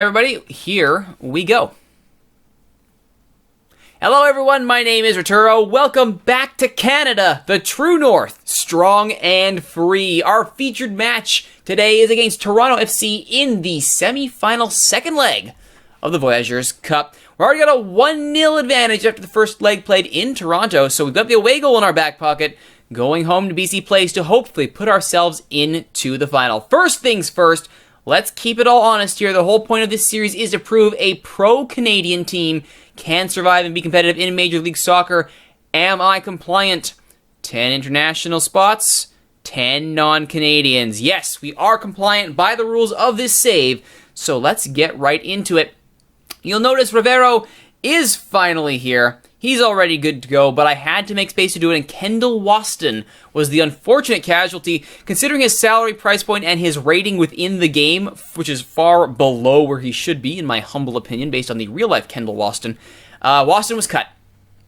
Everybody, here we go. Hello everyone, my name is Rituro. Welcome back to Canada, the true north, strong and free. Our featured match today is against Toronto FC in the semi-final second leg of the Voyageurs Cup. We're already got a 1-0 advantage after the first leg played in Toronto, so we've got the away goal in our back pocket, going home to BC Place to hopefully put ourselves into the final. First things first, let's keep it all honest here. The whole point of this series is to prove a pro-Canadian team can survive and be competitive in Major League Soccer. Am I compliant? 10 international spots, 10 non-Canadians. Yes, we are compliant by the rules of this save, so let's get right into it. You'll notice Rivero is finally here. He's already good to go, but I had to make space to do it, and Kendall Waston was the unfortunate casualty, considering his salary price point and his rating within the game, which is far below where he should be, in my humble opinion, based on the real-life Kendall Waston. Waston was cut.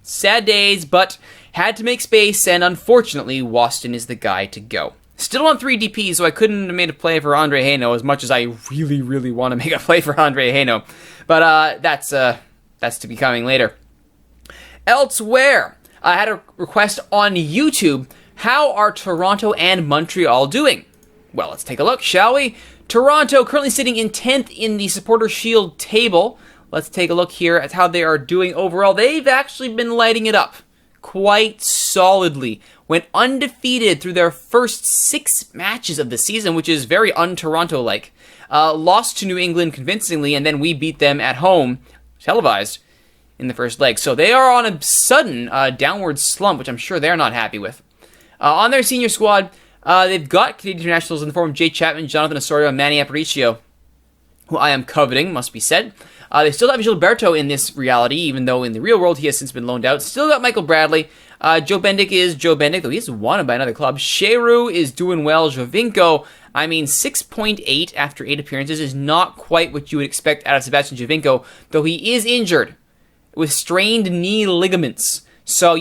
Sad days, but had to make space, and unfortunately, Waston is the guy to go. Still on 3 DP, so I couldn't have made a play for Andre Haino as much as I really, really want to make a play for Andre Haino. But that's to be coming later. Elsewhere, I had a request on YouTube. How are Toronto and Montreal doing? Well, let's take a look, shall we? Toronto currently sitting in 10th in the Supporter Shield table. Let's take a look here at how they are doing overall. They've actually been lighting it up quite solidly. Went undefeated through their first 6 matches of the season, which is very un-Toronto-like. Lost to New England convincingly, and then we beat them at home, televised, in the first leg. So they are on a sudden downward slump, which I'm sure they're not happy with. On their senior squad, they've got Canadian internationals in the form of Jay Chapman, Jonathan Osorio, and Manny Aparicio, who I am coveting, must be said. They still have Gilberto in this reality, even though in the real world he has since been loaned out. Still got Michael Bradley. Joe Bendick is Joe Bendick, though he's wanted by another club. Sheru is doing well. Jovinko, 6.8 after 8 appearances is not quite what you would expect out of Sebastian Jovinko, though he is injured with strained knee ligaments. So,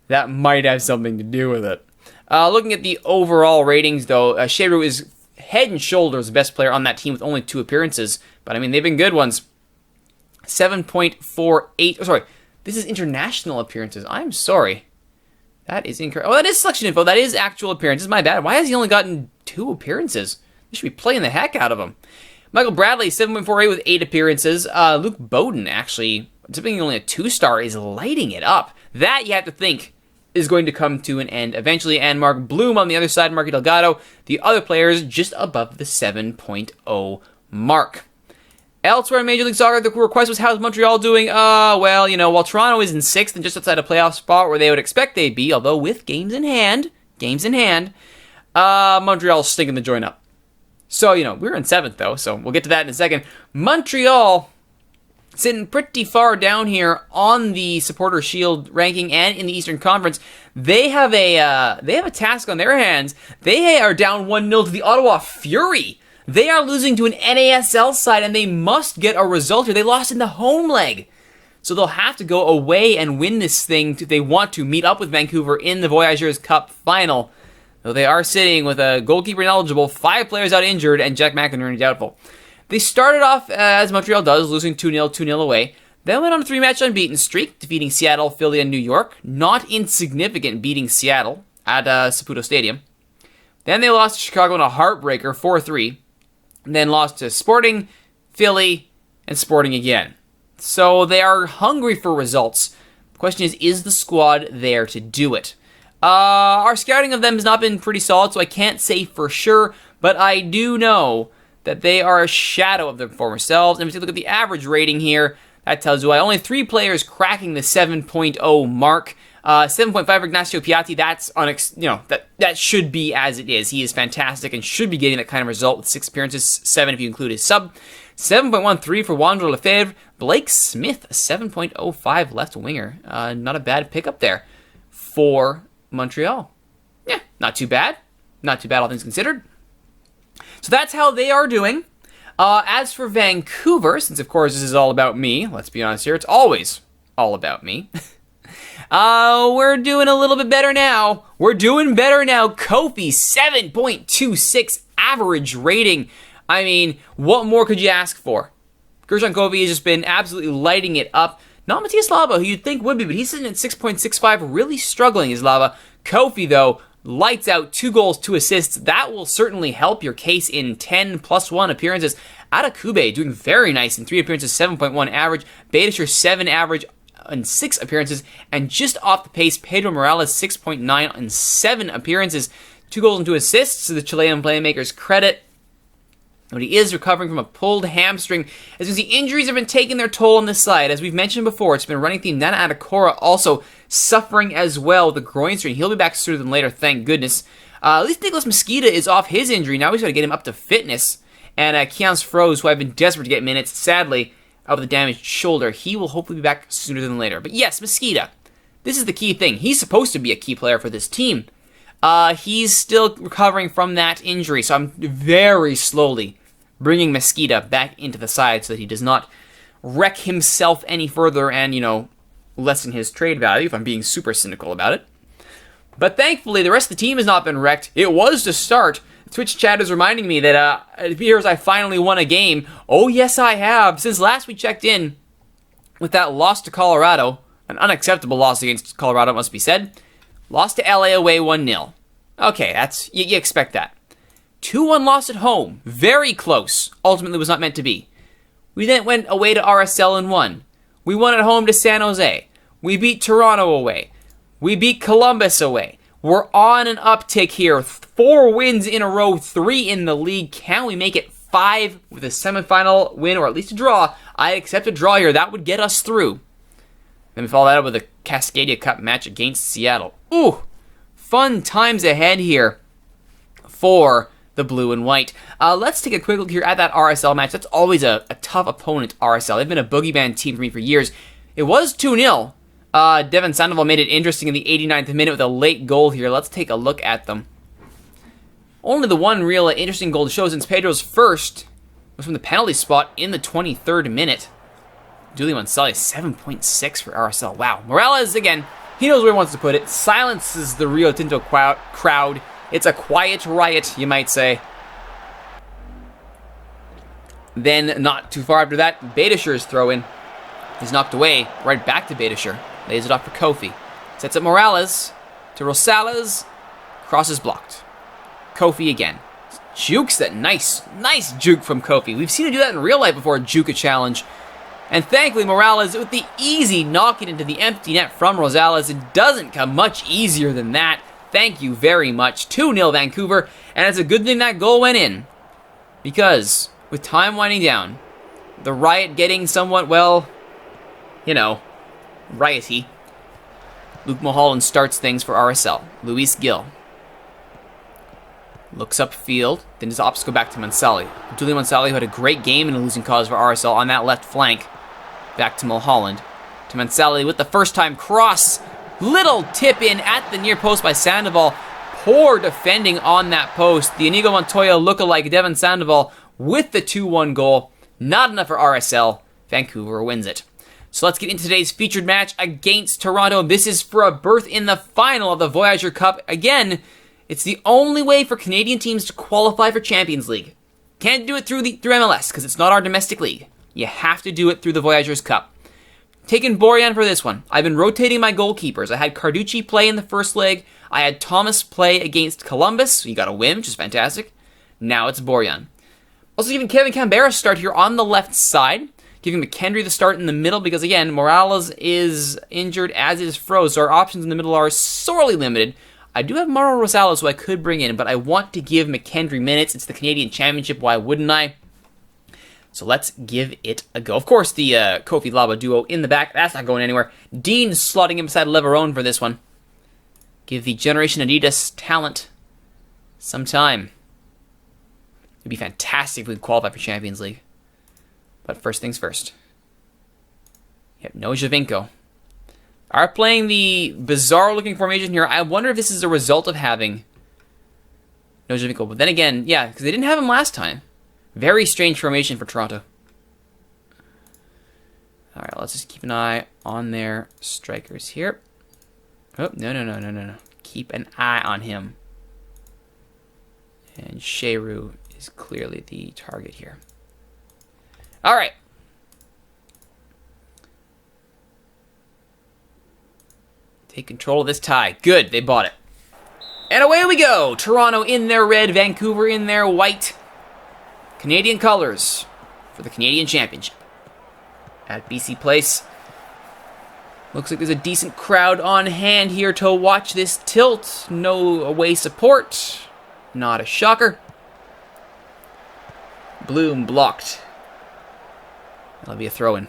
that might have something to do with it. Looking at the overall ratings, though, Sheru is head and shoulders the best player on that team with only 2 appearances. But, they've been good ones. 7.48. Oh, sorry. This is international appearances. I'm sorry. That is incorrect. Oh, that is selection info. That is actual appearances. My bad. Why has he only gotten 2 appearances? They should be playing the heck out of him. Michael Bradley, 7.48 with 8 appearances. Luke Bowden, actually, typically only a 2-star, is lighting it up. That, you have to think, is going to come to an end eventually. And Mark Bloom on the other side, Marky Delgado, the other players just above the 7.0 mark. Elsewhere in Major League Soccer, the request was, how's Montreal doing? While Toronto is in 6th and just outside a playoff spot where they would expect they'd be, although with games in hand, Montreal's stinking the joint up. So, we're in 7th, though, so we'll get to that in a second. Montreal, sitting pretty far down here on the Supporter Shield ranking and in the Eastern Conference. They have a task on their hands. They are down 1-0 to the Ottawa Fury. They are losing to an NASL side, and they must get a result here. They lost in the home leg. So they'll have to go away and win this thing if they want to meet up with Vancouver in the Voyageurs Cup final. Though they are sitting with a goalkeeper ineligible, 5 players out injured, and Jack McInerney doubtful. They started off, as Montreal does, losing 2-0, 2-0 away. Then went on a 3-match unbeaten streak, defeating Seattle, Philly, and New York. Not insignificant beating Seattle at Saputo Stadium. Then they lost to Chicago in a heartbreaker, 4-3. Then lost to Sporting, Philly, and Sporting again. So they are hungry for results. The question is the squad there to do it? Our scouting of them has not been pretty solid, so I can't say for sure, but I do know that they are a shadow of their former selves. And if you look at the average rating here, that tells you why. Only 3 players cracking the 7.0 mark. 7.5 for Ignacio Piatti, that's that should be as it is. He is fantastic and should be getting that kind of result with 6 appearances, 7 if you include his sub. 7.13 for Wander Lefebvre. Blake Smith, a 7.05 left winger. Not a bad pickup there for Montreal. Yeah, not too bad. Not too bad, all things considered. So that's how they are doing. As for Vancouver, since of course this is all about me, let's be honest here, it's always all about me. We're doing a little bit better now. Kofi, 7.26 average rating. What more could you ask for? Gershon Kofi has just been absolutely lighting it up. Not Matthias Lava, who you'd think would be, but he's sitting at 6.65, really struggling is Lava. Kofi, though, lights out, 2 goals, 2 assists. That will certainly help your case in 10+1 appearances. Adekube doing very nice in 3 appearances, 7.1 average. Beitashour 7 average in 6 appearances. And just off the pace, Pedro Morales 6.9 in 7 appearances. 2 goals and 2 assists to the Chilean playmaker's credit. But he is recovering from a pulled hamstring. As you can see, injuries have been taking their toll on this side. As we've mentioned before, it's been a running theme. Nana Adekora also suffering as well with the groin strain. He'll be back sooner than later, thank goodness. At least Nicholas Mosqueda is off his injury. Now we've got to get him up to fitness. And Keons Froze, who I've been desperate to get minutes, sadly, out with a damaged shoulder. He will hopefully be back sooner than later. But yes, Mosqueda. This is the key thing. He's supposed to be a key player for this team. He's still recovering from that injury, so I'm very slowly bringing Mosqueda back into the side so that he does not wreck himself any further and, lessen his trade value, if I'm being super cynical about it. But thankfully, the rest of the team has not been wrecked. It was to start. Twitch chat is reminding me that it appears I finally won a game. Oh, yes, I have. Since last we checked in with that loss to Colorado, an unacceptable loss against Colorado, must be said. Lost to LA away 1-0. Okay, that's you expect that. 2-1 loss at home. Very close. Ultimately was not meant to be. We then went away to RSL and won. We won at home to San Jose. We beat Toronto away. We beat Columbus away. We're on an uptick here. 4 wins in a row, 3 in the league. Can we make it 5 with a semifinal win, or at least a draw? I accept a draw here. That would get us through. Then we follow that up with a Cascadia Cup match against Seattle. Ooh, fun times ahead here for the blue and white. Let's take a quick look here at that RSL match. That's always a tough opponent, RSL. They've been a boogeyman team for me for years. It was 2-0. Devin Sandoval made it interesting in the 89th minute with a late goal here. Let's take a look at them. Only the one real interesting goal to show since Pedro's first was from the penalty spot in the 23rd minute. Dooley Mansali, 7.6 for RSL. Wow. Morales, again, he knows where he wants to put it. Silences the Rio Tinto crowd. It's a quiet riot, you might say. Then, not too far after that, Beitashour's throw-in is knocked away. Right back to Beitashour. Lays it off for Kofi. Sets up Morales to Rosales. Cross is blocked. Kofi again. Jukes that nice juke from Kofi. We've seen him do that in real life before, juke a challenge. And thankfully, Morales, with the easy knocking into the empty net from Rosales, it doesn't come much easier than that. Thank you very much. 2-0 Vancouver, and it's a good thing that goal went in. Because, with time winding down, the riot getting somewhat, well, rioty, Luke Mulholland starts things for RSL. Luis Gil looks upfield, then his ops go back to Mansali. Julian Mansali, who had a great game in a losing cause for RSL on that left flank. Back to Mulholland. To Mansali with the first-time cross. Little tip in at the near post by Sandoval. Poor defending on that post. The Inigo Montoya lookalike Devin Sandoval with the 2-1 goal. Not enough for RSL. Vancouver wins it. So let's get into today's featured match against Toronto. This is for a berth in the final of the Voyageurs Cup. Again, it's the only way for Canadian teams to qualify for Champions League. Can't do it through MLS because it's not our domestic league. You have to do it through the Voyageurs Cup. Taking Borjan for this one. I've been rotating my goalkeepers. I had Carducci play in the first leg. I had Thomas play against Columbus. He got a win, which is fantastic. Now it's Borjan. Also giving Kevin Canberra a start here on the left side. Giving McKendry the start in the middle because, again, Morales is injured, as is Froze, so our options in the middle are sorely limited. I do have Mauro Rosales, who I could bring in, but I want to give McKendry minutes. It's the Canadian Championship, why wouldn't I? So let's give it a go. Of course, the Kofi Laba duo in the back. That's not going anywhere. Dean slotting him beside Leverone for this one. Give the Generation Adidas talent some time. It'd be fantastic if we could qualify for Champions League. But first things first. Yep, no Javinko. Are playing the bizarre-looking formation here. I wonder if this is a result of having no Javinko. But then again, yeah, because they didn't have him last time. Very strange formation for Toronto. All right, let's just keep an eye on their strikers here. Oh, no. Keep an eye on him. And Sheru is clearly the target here. All right. take control of this tie. Good, they bought it. And away we go. Toronto in their red, Vancouver in their white. Canadian colors for the Canadian Championship at BC Place. Looks like there's a decent crowd on hand here to watch this tilt. No away support. Not a shocker. Bloom blocked. That'll be a throw-in.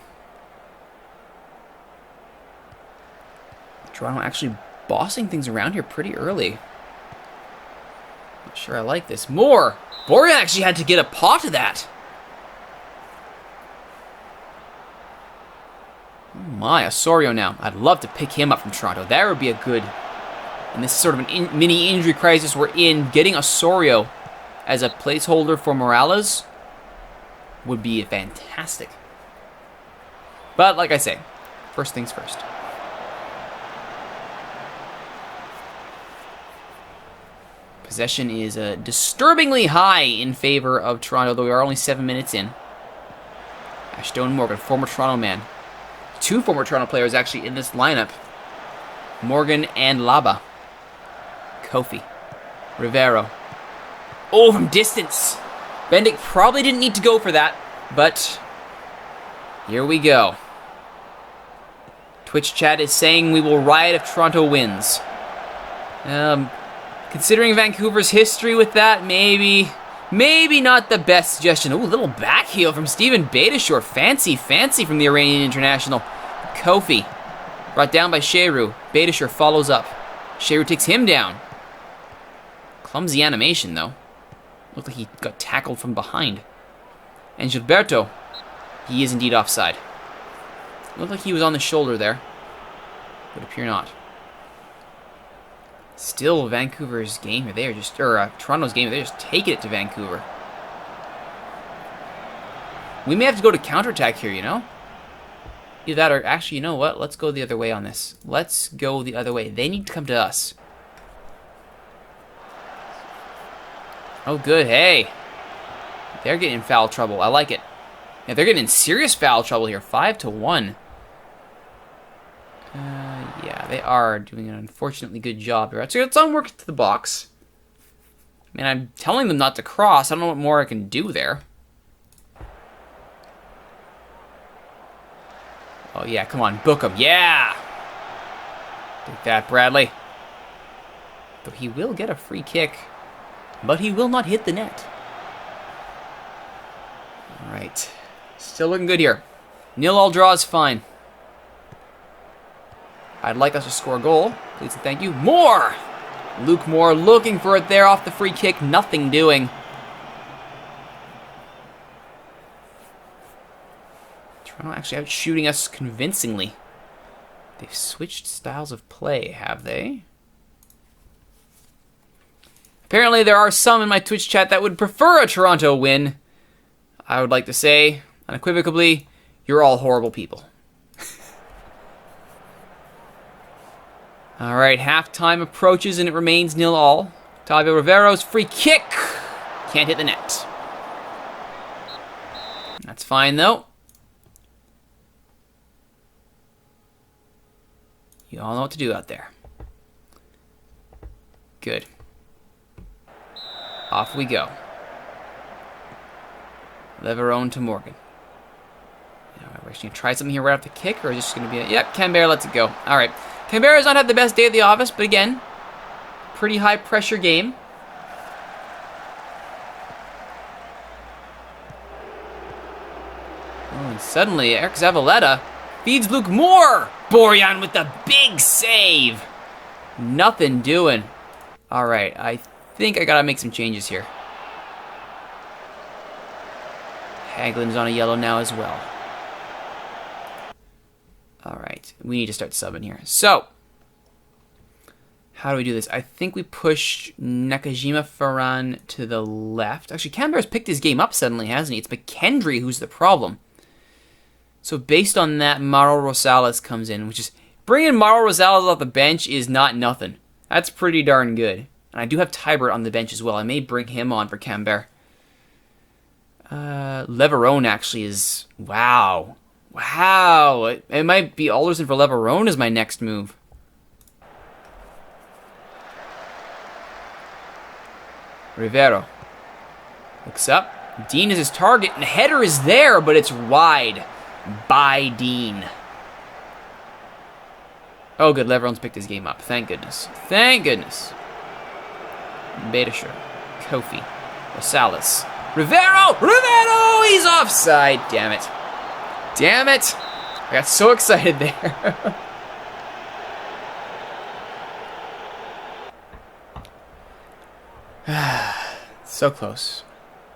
Toronto actually bossing things around here pretty early. Not sure I like this. More! Boria actually had to get a paw to that. Oh my, Osorio now. I'd love to pick him up from Toronto. That would be a good... And this is sort of an mini injury crisis we're in. Getting Osorio as a placeholder for Morales would be fantastic. But like I say, first things first. Possession is disturbingly high in favor of Toronto, though we are only 7 minutes in. Ashton Morgan, former Toronto man. 2 former Toronto players actually in this lineup. Morgan and Laba. Kofi. Rivero. Oh, from distance. Bendick probably didn't need to go for that, but here we go. Twitch chat is saying we will riot if Toronto wins. Considering Vancouver's history with that, maybe not the best suggestion. Ooh, little back heel from Steven Beitashour. Fancy from the Iranian international. Kofi, brought down by Sheru. Beitashour follows up. Sheru takes him down. Clumsy animation, though. Looked like he got tackled from behind. And Gilberto, he is indeed offside. Looked like he was on the shoulder there. Would appear not. Still Vancouver's game here. They are just, Toronto's game. They're just taking it to Vancouver. We may have to go to counterattack here, you know? Either that or, actually, you know what? Let's go the other way on this. Let's go the other way. They need to come to us. Oh, good. Hey. They're getting in foul trouble. I like it. Yeah, they're getting in serious foul trouble here. 5-1. Yeah, they are doing an unfortunately good job here. So it's on work to the box. I mean, I'm telling them not to cross. I don't know what more I can do there. Oh, yeah, come on. Book him. Yeah! Take that, Bradley. Though he will get a free kick, but he will not hit the net. All right. Still looking good here. 0-0 draw is fine. I'd like us to score a goal. Please and thank you. Moore! Luke Moore looking for it there off the free kick. Nothing doing. Toronto actually out shooting us convincingly. They've switched styles of play, have they? Apparently there are some in my Twitch chat that would prefer a Toronto win. I would like to say, unequivocally, you're all horrible people. All right, halftime approaches and it remains 0-0. Tavio Rivero's free kick. Can't hit the net. That's fine, though. You all know what to do out there. Good. Off we go. Leverone to Morgan. Now, we're just going to try something here right off the kick, or is it just going to be a... Yep, Canberra lets it go. All right. Canberra has not had the best day at the office, but again, pretty high pressure game. Oh, and suddenly, Eric Zavaleta feeds Luke Moore. Borjan with the big save. Nothing doing. All right, I think I got to make some changes here. Hagelin's on a yellow now as well. All right, we need to start subbing here. So, how do we do this? I think we push Nakajima Farhan to the left. Actually, Canberra's picked his game up suddenly, hasn't he? It's McKendry who's the problem. So based on that, Mauro Rosales comes in, which is... Bringing Mauro Rosales off the bench is not nothing. That's pretty darn good. And I do have Tybert on the bench as well. I may bring him on for Canberra. Leverone actually is... Wow. Wow. It might be Alderson for Leverone as my next move. Rivero looks up. Dean is his target, and the header is there, but it's wide by Dean. Oh, good. Everyone's picked his game up. Thank goodness. Thank goodness. Badisher. Kofi. Rosales. Rivero! Rivero! He's offside. Damn it. Damn it. I got so excited there. So close.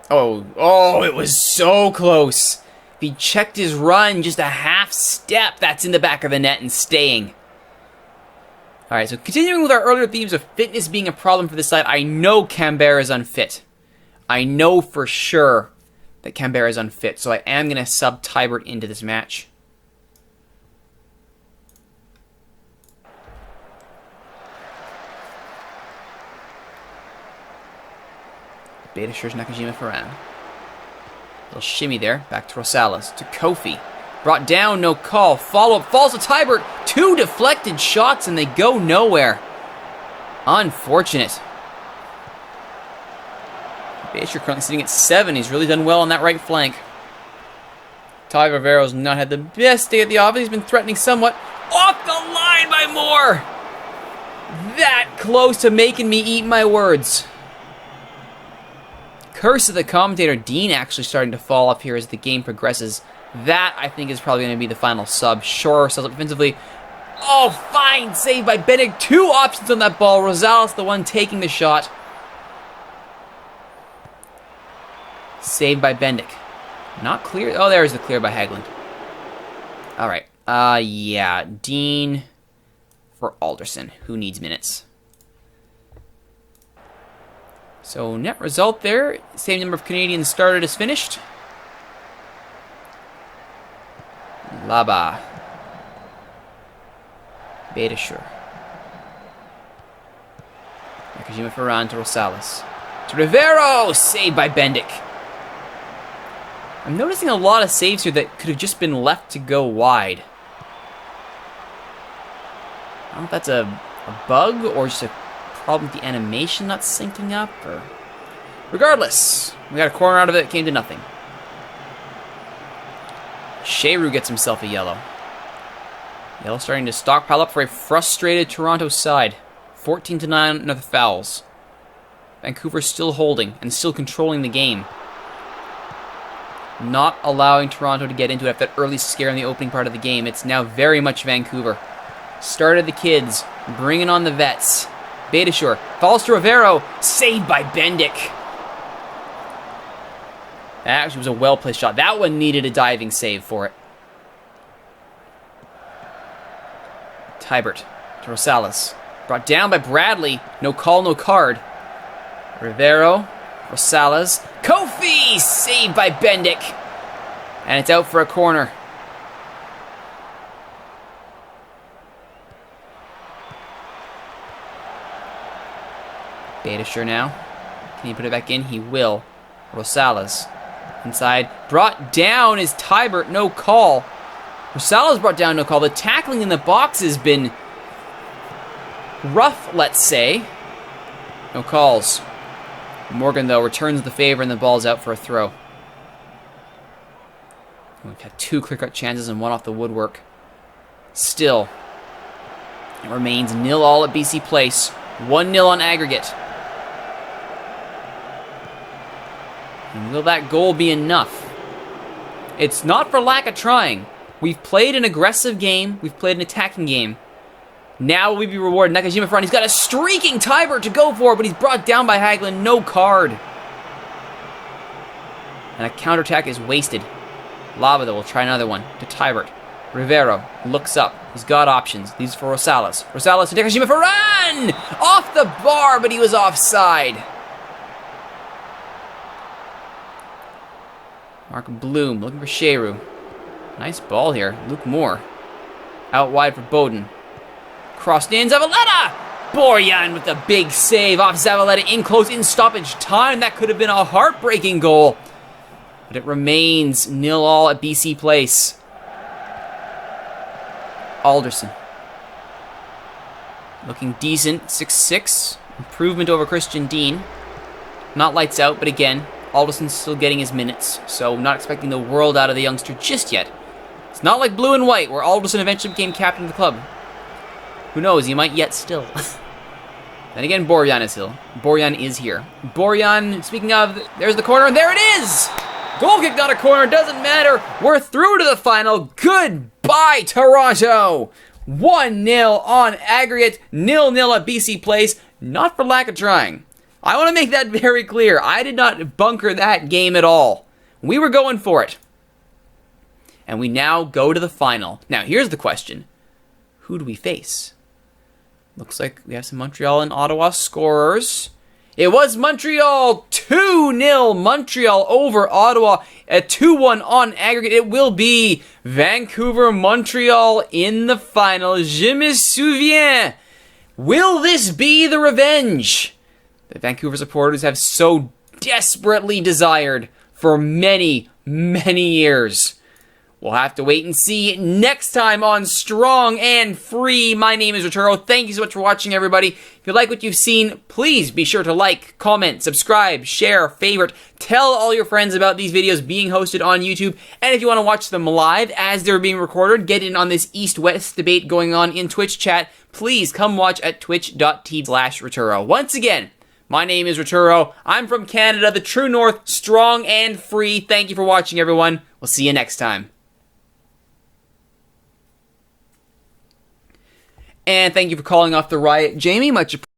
Oh, it was so close. If he checked his run just a half step, that's in the back of the net and staying. Alright, so continuing with our earlier themes of fitness being a problem for this side, I know Canberra is unfit. I know for sure that Canberra is unfit, so I am going to sub Tybert into this match. Badisher's Nakajima Ferran. Little shimmy there. Back to Rosales. To Kofi. Brought down, no call. Follow-up, falls to Tybert. 2 deflected shots and they go nowhere. Unfortunate. Badisher currently sitting at 7. He's really done well on that right flank. Ty Rivero's not had the best day at the office. He's been threatening somewhat. Off the line by Moore! That close to making me eat my words. Curse of the commentator. Dean actually starting to fall off here as the game progresses. That, I think, is probably going to be the final sub. Shore sells up defensively. Oh, fine save by Bennett. 2 options on that ball. Rosales, the one taking the shot. Saved by Bendick. Not clear. Oh, there's the clear by Haglund. All right. Yeah. Dean for Alderson, who needs minutes. So, net result there. Same number of Canadians started as finished. Laba. Badisher. Nakajima Ferran to Rosales. To Rivero! Saved by Bendick. I'm noticing a lot of saves here that could have just been left to go wide. I don't know if that's a bug or just a problem with the animation not syncing up. Or... Regardless, we got a corner out of it. It came to nothing. Sheru gets himself a yellow. Yellow starting to stockpile up for a frustrated Toronto side. 14-9 another fouls. Vancouver still holding and still controlling the game. Not allowing Toronto to get into it after that early scare in the opening part of the game. It's now very much Vancouver. Started the kids, bringing on the vets. Badisher falls to Rivero, saved by Bendick. That actually was a well-placed shot. That one needed a diving save for it. Tybert to Rosales. Brought down by Bradley. No call, no card. Rivero, Rosales. Kofi! Saved by Bendick. And it's out for a corner. Badisher now. Can he put it back in? He will. Rosales. Inside. Brought down is Tybert. No call. Rosales brought down. No call. The tackling in the box has been rough, let's say. No calls. Morgan, though, returns the favor and the ball's out for a throw. We've had 2 clear-cut chances and 1 off the woodwork. Still, it remains 0-0 at BC Place. 1-0 on aggregate. And will that goal be enough? It's not for lack of trying. We've played an aggressive game. We've played an attacking game. Now will we be rewarded? Nakajima front. He's got a streaking Tybert to go for, but he's brought down by Haglund. No card. And a counterattack is wasted. Lava, though, will try another one to Tybert. Rivero looks up. He's got options. These are for Rosales. Rosales to Nakajima Ferran! Off the bar, but he was offside. Mark Bloom looking for Sheru. Nice ball here. Luke Moore. Out wide for Bowden. Crossed in. Zavaleta! Borjan with the big save off Zavaleta in close, in stoppage time. That could have been a heartbreaking goal. But it remains 0-0 at BC Place. Alderson. Looking decent. 6'6". Improvement over Christian Dean. Not lights out, but again, Alderson's still getting his minutes, so not expecting the world out of the youngster just yet. It's not like blue and white, where Alderson eventually became captain of the club. Who knows, he might yet still. Then again, Borjan is here. Borjan, speaking of, there's the corner, and there it is! Goal kick, not a corner, doesn't matter. We're through to the final. Goodbye, Toronto! 1-0 on aggregate, 0-0 at BC Place, not for lack of trying. I want to make that very clear. I did not bunker that game at all. We were going for it. And we now go to the final. Now, here's the question. Who do we face? Looks like we have some Montreal and Ottawa scorers. It was Montreal, 2-0 Montreal over Ottawa, a 2-1 on aggregate. It will be Vancouver-Montreal in the final. Je me souviens. Will this be the revenge that Vancouver supporters have so desperately desired for many, many years? We'll have to wait and see next time on Strong and Free. My name is Rituro. Thank you so much for watching, everybody. If you like what you've seen, please be sure to like, comment, subscribe, share, favorite. Tell all your friends about these videos being hosted on YouTube. And if you want to watch them live as they're being recorded, get in on this East-West debate going on in Twitch chat, please come watch at twitch.tv/Rituro. Once again, my name is Rituro. I'm from Canada, the true north, strong and free. Thank you for watching, everyone. We'll see you next time. And thank you for calling off the riot, Jamie. Much appreciated.